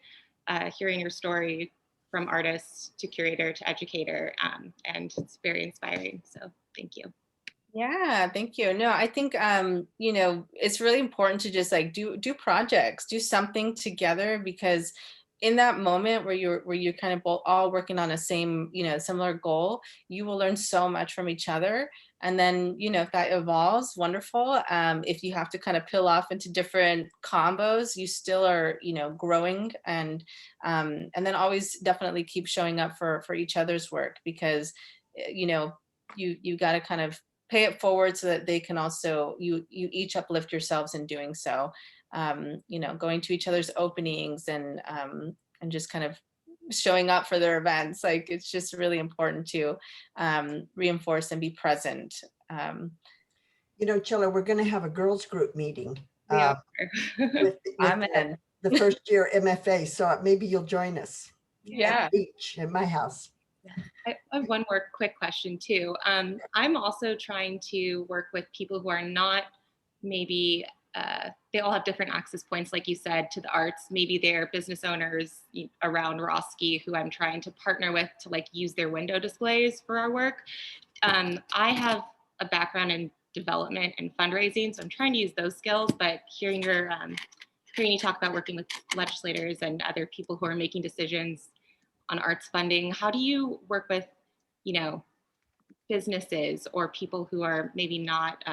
hearing your story from artist to curator to educator, and it's very inspiring. So thank you. Yeah, thank you. No, I think it's really important to just like do projects, do something together, because in that moment where you're kind of both all working on a same, similar goal, you will learn so much from each other. And then, if that evolves, wonderful. If you have to kind of peel off into different combos, you still are, growing, and then always definitely keep showing up for each other's work, because you got to kind of pay it forward so that they can also, you each uplift yourselves in doing so. Going to each other's openings and just kind of showing up for their events. Like, it's just really important to reinforce and be present. Chelo, we're going to have a girls group meeting We are. with I'm in. the first year MFA. So maybe you'll join us. Yeah. At the beach at my house. I have one more quick question too. I'm also trying to work with people who are not maybe, they all have different access points, like you said, to the arts. Maybe they're business owners around Roski who I'm trying to partner with to like use their window displays for our work. I have a background in development and fundraising, so I'm trying to use those skills, but hearing you talk about working with legislators and other people who are making decisions on arts funding, how do you work with, businesses or people who are maybe not,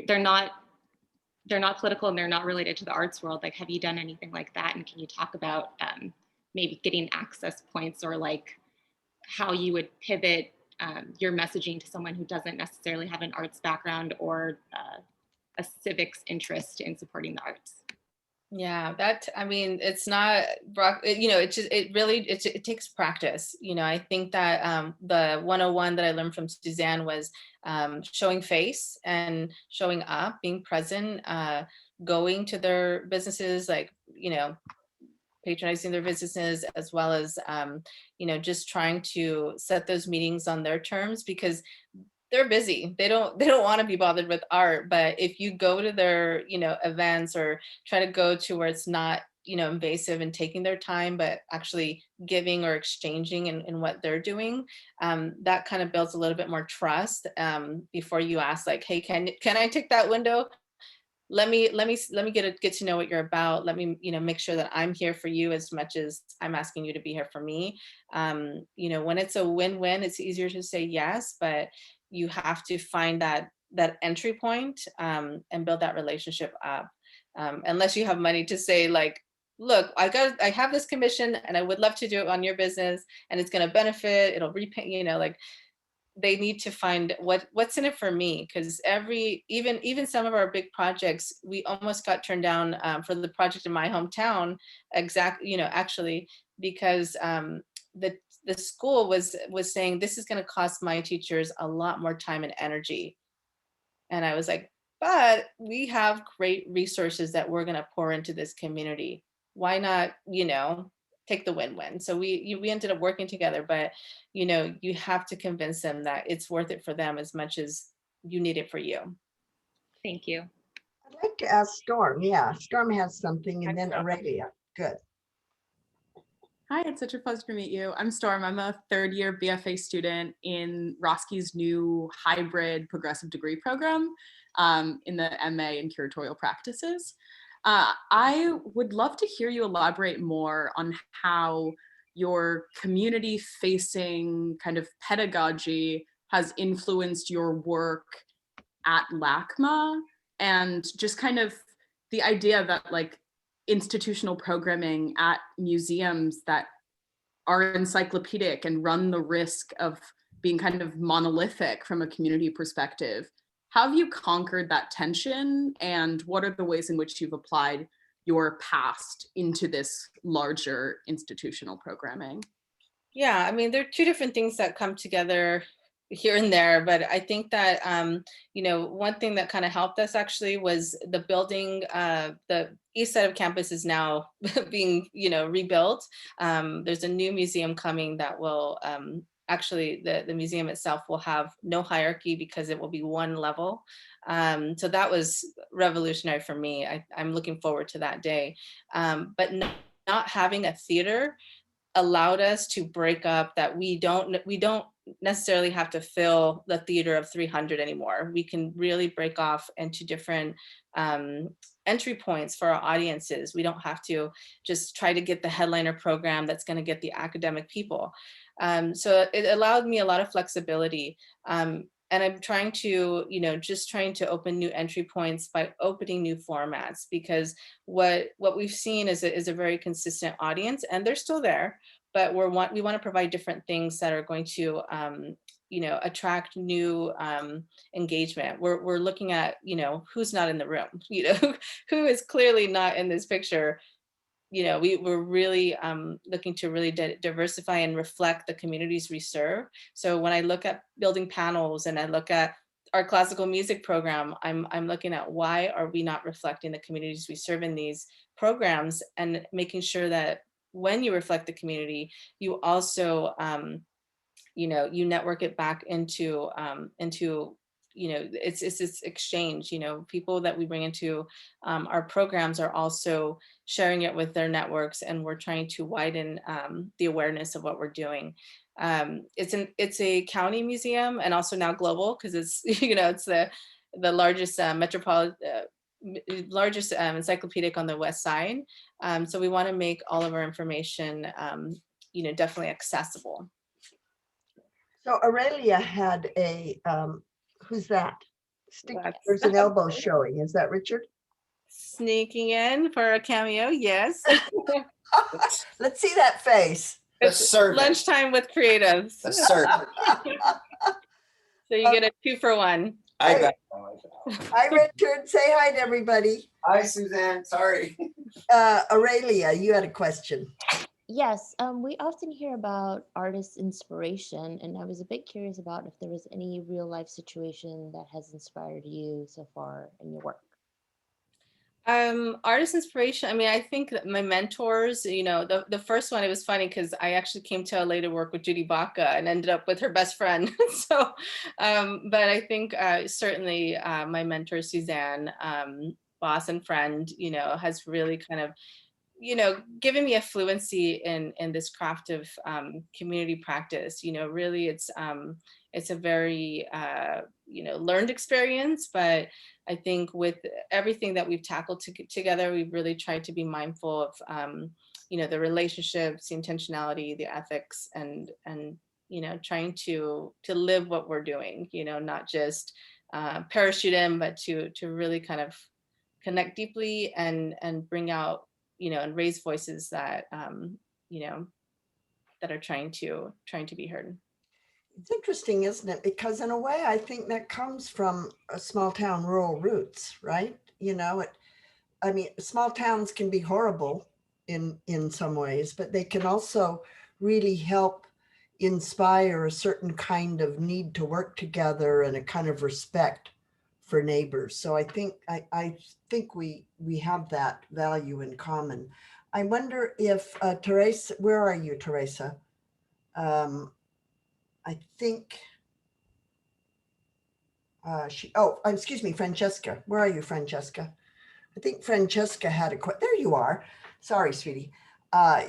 they're not they're not political and they're not related to the arts world. Like, have you done anything like that? And can you talk about maybe getting access points, or like how you would pivot your messaging to someone who doesn't necessarily have an arts background or a civics interest in supporting the arts? Yeah, that, I mean, it's not, it takes practice. I think that the 101 that I learned from Suzanne was showing face and showing up, being present, going to their businesses, like, patronizing their businesses, as well as, just trying to set those meetings on their terms, because they're busy. They don't want to be bothered with art. But if you go to their, events, or try to go to where it's not, invasive and taking their time, but actually giving or exchanging in what they're doing, that kind of builds a little bit more trust, before you ask, like, hey, can I take that window? Let me get to know what you're about. Let me, make sure that I'm here for you as much as I'm asking you to be here for me. When it's a win-win, it's easier to say yes, but you have to find that entry point, and build that relationship up. Unless you have money to say, like, look, I have this commission and I would love to do it on your business, and it's going to benefit, it'll repay, like, they need to find what's in it for me, because even some of our big projects, we almost got turned down, for the project in my hometown, actually, because the school was saying, this is going to cost my teachers a lot more time and energy. And I was like, but we have great resources that we're going to pour into this community. Why not, take the win-win? So we ended up working together, but you have to convince them that it's worth it for them as much as you need it for you. Thank you. I'd like to ask Storm. Yeah, Storm has something, and then Aurelia. Good. Hi, it's such a pleasure to meet you. I'm Storm. I'm a third-year BFA student in Roski's new hybrid progressive degree program, in the MA in curatorial practices. I would love to hear you elaborate more on how your community-facing kind of pedagogy has influenced your work at LACMA, and just kind of the idea that, like, institutional programming at museums that are encyclopedic and run the risk of being kind of monolithic from a community perspective. How have you conquered that tension, and what are the ways in which you've applied your past into this larger institutional programming? Yeah, I mean, there are two different things that come together here and there, but I think that one thing that kind of helped us actually was the building. The east side of campus is now being rebuilt. There's a new museum coming that will actually, the museum itself will have no hierarchy, because it will be one level. So that was revolutionary for me. I'm looking forward to that day. But not having a theater allowed us to break up that we don't necessarily have to fill the theater of 300 anymore. We can really break off into different entry points for our audiences. We don't have to just try to get the headliner program that's going to get the academic people. So it allowed me a lot of flexibility. And I'm trying to, just trying to open new entry points by opening new formats, because what we've seen is a very consistent audience, and they're still there, but we want to provide different things that are going to, attract new engagement. We're looking at, who's not in the room, who is clearly not in this picture. We're really looking to really diversify and reflect the communities we serve. So when I look at building panels and I look at our classical music program, I'm looking at why are we not reflecting the communities we serve in these programs, and making sure that when you reflect the community, you also you network it back into it's this exchange. People that we bring into our programs are also sharing it with their networks, and we're trying to widen the awareness of what we're doing. It's a county museum, and also now global, because it's it's the largest largest encyclopedic on the West Side. So we want to make all of our information definitely accessible. So Aurelia had a, who's that? There's an elbow showing. Is that Richard? Sneaking in for a cameo, yes. Let's see that face. The It's servant. lunchtime with creatives. The servant. So you get a 2-for-1. I got Hi, Richard. Say hi to everybody. Hi, Suzanne. Sorry. Aurelia, you had a question. Yes, we often hear about artist inspiration, and I was a bit curious about if there was any real life situation that has inspired you so far in your work. Artist inspiration. I mean, I think that my mentors, you know, the first one, it was funny because I actually came to LA to work with Judy Baca and ended up with her best friend. So, but I think certainly my mentor, Suzanne, boss and friend, you know, has really kind of, you know, given me a fluency in this craft of community practice. You know, really it's a very, you know, learned experience, but I think with everything that we've tackled together, we've really tried to be mindful of, you know, the relationships, the intentionality, the ethics, and you know, trying to live what we're doing. You know, not just parachute in, but to really kind of connect deeply and bring out, you know, and raise voices that you know, that are trying to be heard. It's interesting, isn't it? Because in a way, I think that comes from a small town rural roots, right? You know, I mean, small towns can be horrible in some ways, but they can also really help inspire a certain kind of need to work together and a kind of respect for neighbors. So I think we have that value in common. I wonder if Teresa, where are you, Teresa? I think excuse me, Francesca. Where are you, Francesca? I think Francesca had a question. There you are. Sorry, sweetie.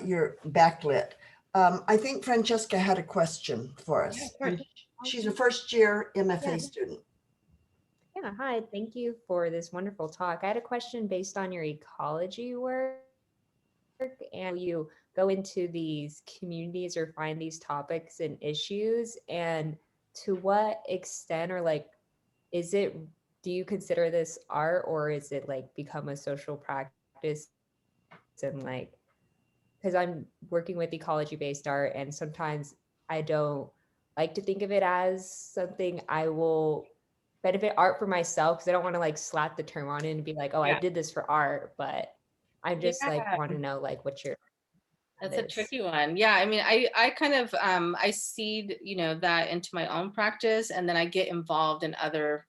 You're backlit. I think Francesca had a question for us. Yeah, She's a first year MFA Yeah. student. Yeah, hi. Thank you for this wonderful talk. I had a question based on your ecology work, and you go into these communities or find these topics and issues, and to what extent, or like, is it, do you consider this art, or is it like become a social practice? And like, because I'm working with ecology based art, and sometimes I don't like to think of it as something I will benefit art for myself, because I don't want to like slap the term on it and be like, oh, Yeah. I did this for art, but I just like Yeah. want to know like what your That's a tricky one. Yeah, I mean, I kind of I seed, you know, that into my own practice, and then I get involved in other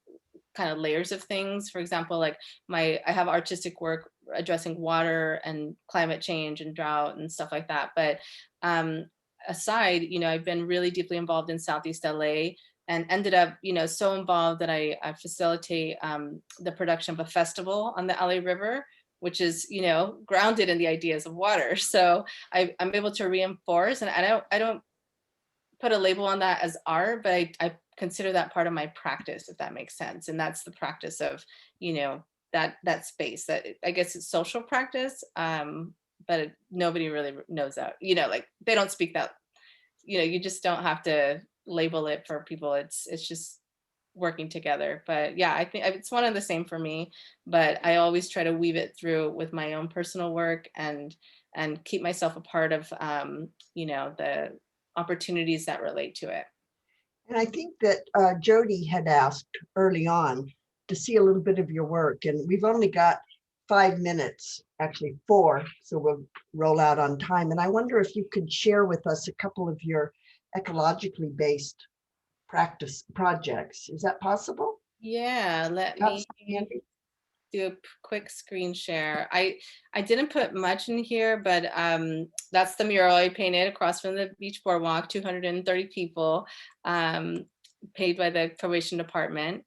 kind of layers of things. For example, like I have artistic work addressing water and climate change and drought and stuff like that. But aside, you know, I've been really deeply involved in Southeast LA and ended up, you know, so involved that I facilitate the production of a festival on the LA River, which is, you know, grounded in the ideas of water. So I'm able to reinforce, and I don't put a label on that as art, but I consider that part of my practice, if that makes sense. And that's the practice of, you know, that space. That, I guess it's social practice, but nobody really knows that. You know, like they don't speak that. You know, you just don't have to label it for people. It's just working together. But yeah, I think it's one and the same for me. But I always try to weave it through with my own personal work and keep myself a part of, you know, the opportunities that relate to it. And I think that Jody had asked early on to see a little bit of your work, and we've only got 5 minutes, actually 4, so we'll roll out on time. And I wonder if you could share with us a couple of your ecologically based practice projects. Is that possible? Yeah, let That's me handy. do a quick screen share. I didn't put much in here, but that's the mural I painted across from the beach boardwalk, 230 people, paid by the probation department.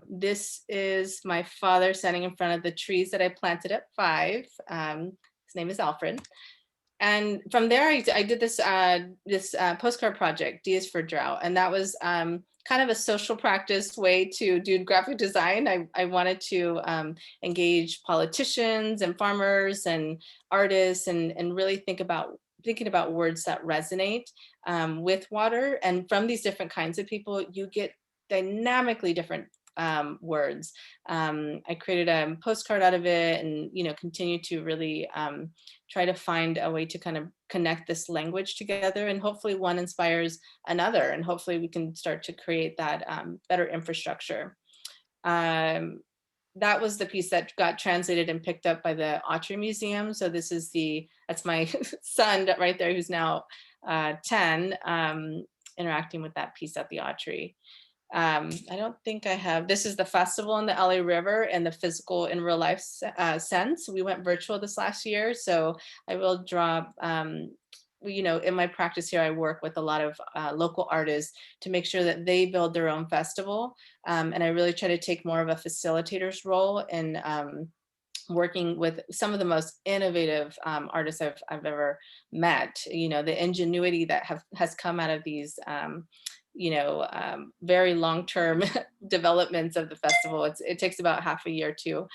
This is my father standing in front of the trees that I planted at 5. His name is Alfred. And from there, I did this postcard project, D is for Drought. And that was kind of a social practice way to do graphic design. I wanted to engage politicians and farmers and artists and really thinking about words that resonate with water. And from these different kinds of people, you get dynamically different words. I created a postcard out of it, and continue to really try to find a way to kind of connect this language together, and hopefully one inspires another, and hopefully we can start to create that better infrastructure. That was the piece that got translated and picked up by the Autry Museum. So that's my son right there, who's now 10, interacting with that piece at the Autry. I don't think I have, this is the festival in the LA River and the physical in real life sense. We went virtual this last year, so I will draw, in my practice here, I work with a lot of local artists to make sure that they build their own festival. And I really try to take more of a facilitator's role in working with some of the most innovative artists I've ever met. The ingenuity that has come out of these very long-term developments of the festival. It takes about half a year to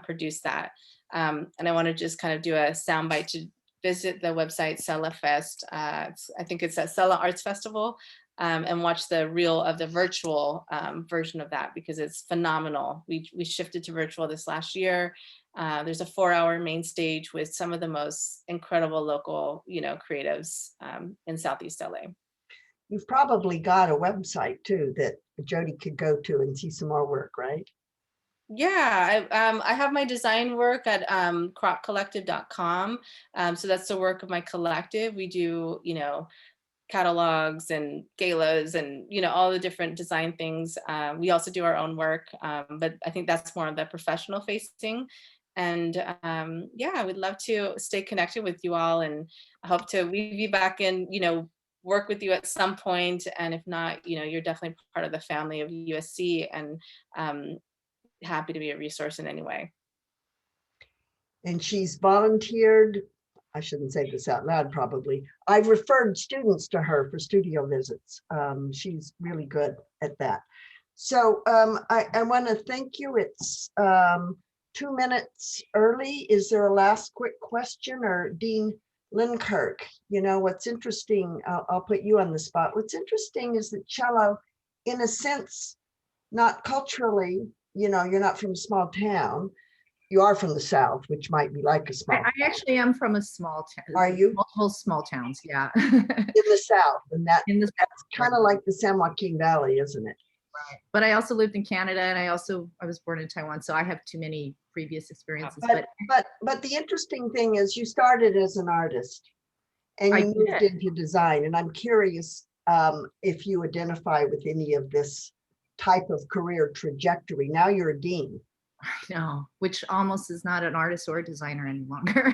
produce that. And I want to just kind of do a soundbite to visit the website Sella Fest. I think it's at Sella Arts Festival, and watch the reel of the virtual version of that, because it's phenomenal. We shifted to virtual this last year. There's a 4-hour main stage with some of the most incredible local, creatives in Southeast LA. You've probably got a website too that Jody could go to and see some more work, right? Yeah, I have my design work at cropcollective.com. So that's the work of my collective. We do, catalogs and galas and, all the different design things. We also do our own work, but I think that's more of the professional facing. And yeah, I would love to stay connected with you all, and I hope to weave you back in, work with you at some point. And if not, you're definitely part of the family of USC, and happy to be a resource in any way. And she's volunteered. I shouldn't say this out loud, probably. I've referred students to her for studio visits. She's really good at that. So I want to thank you. It's 2 minutes early. Is there a last quick question? Or Dean Linkirk, what's interesting, I'll put you on the spot. What's interesting is that Chelo, in a sense, not culturally, you're not from a small town. You are from the South, which might be like a small I actually am from a small town. Are you? Multiple small towns, yeah. In the South, and that's kind of Right. like the San Joaquin Valley, isn't it? Right. But I also lived in Canada, and I was born in Taiwan, so I have too many previous experiences. But the interesting thing is you started as an artist and you moved into design. And I'm curious if you identify with any of this type of career trajectory. Now you're a dean. I know, which almost is not an artist or a designer any longer.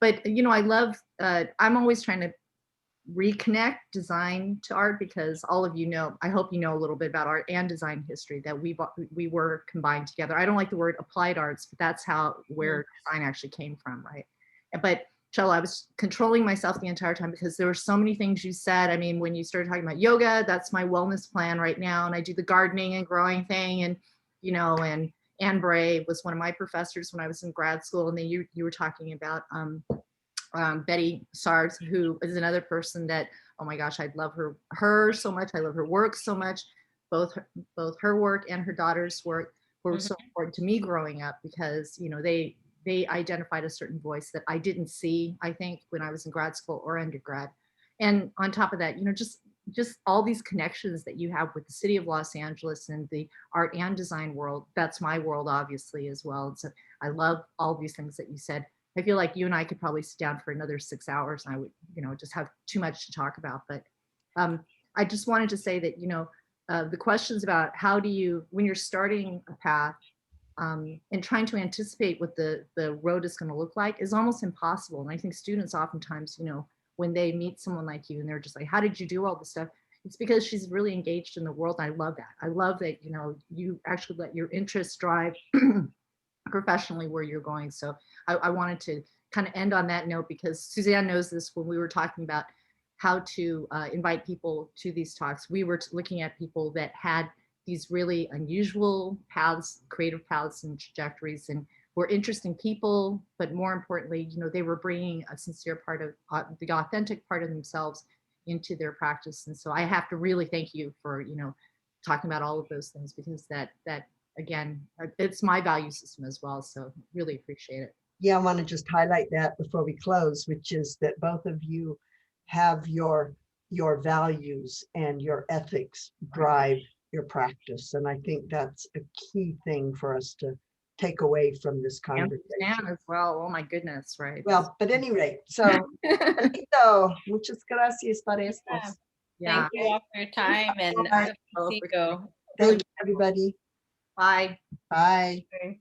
But I love, I'm always trying to reconnect design to art, because all of I hope you know a little bit about art and design history, that we were combined together. I don't like the word applied arts, but that's where design actually came from, right? But Chelo, I was controlling myself the entire time, because there were so many things you said. I mean, when you started talking about yoga, that's my wellness plan right now, and I do the gardening and growing thing, and and Anne Bray was one of my professors when I was in grad school, and then you were talking about Betty Sars, who is another person that, oh my gosh, I love her so much. I love her work so much. Both her work and her daughter's work were so important to me growing up, because they identified a certain voice that I didn't see, I think, when I was in grad school or undergrad. And on top of that, just all these connections that you have with the city of Los Angeles and the art and design world. That's my world, obviously, as well. And so I love all these things that you said. I feel like you and I could probably sit down for another 6 hours, and I would, just have too much to talk about. But I just wanted to say that, the questions about how do you, when you're starting a path, and trying to anticipate what the road is going to look like is almost impossible. And I think students oftentimes, when they meet someone like you and they're just like, how did you do all this stuff? It's because she's really engaged in the world. And I love that. I love that, you actually let your interests drive professionally where you're going. So I wanted to kind of end on that note, because Suzanne knows this. When we were talking about how to invite people to these talks, we were looking at people that had these really unusual paths, creative paths and trajectories, and were interesting people, but more importantly, they were bringing a sincere part of the authentic part of themselves into their practice. And so I have to really thank you for, talking about all of those things, because that again, it's my value system as well. So really appreciate it. Yeah, I want to just highlight that before we close, which is that both of you have your values and your ethics drive your practice. And I think that's a key thing for us to take away from this And conversation. Suzanne as well. Oh my goodness, right? Well, but at any rate, so Benito, muchas gracias para estos. Yeah. Thank you all for your time and Bye. Mexico. Thank you, everybody. Bye. Bye. Okay.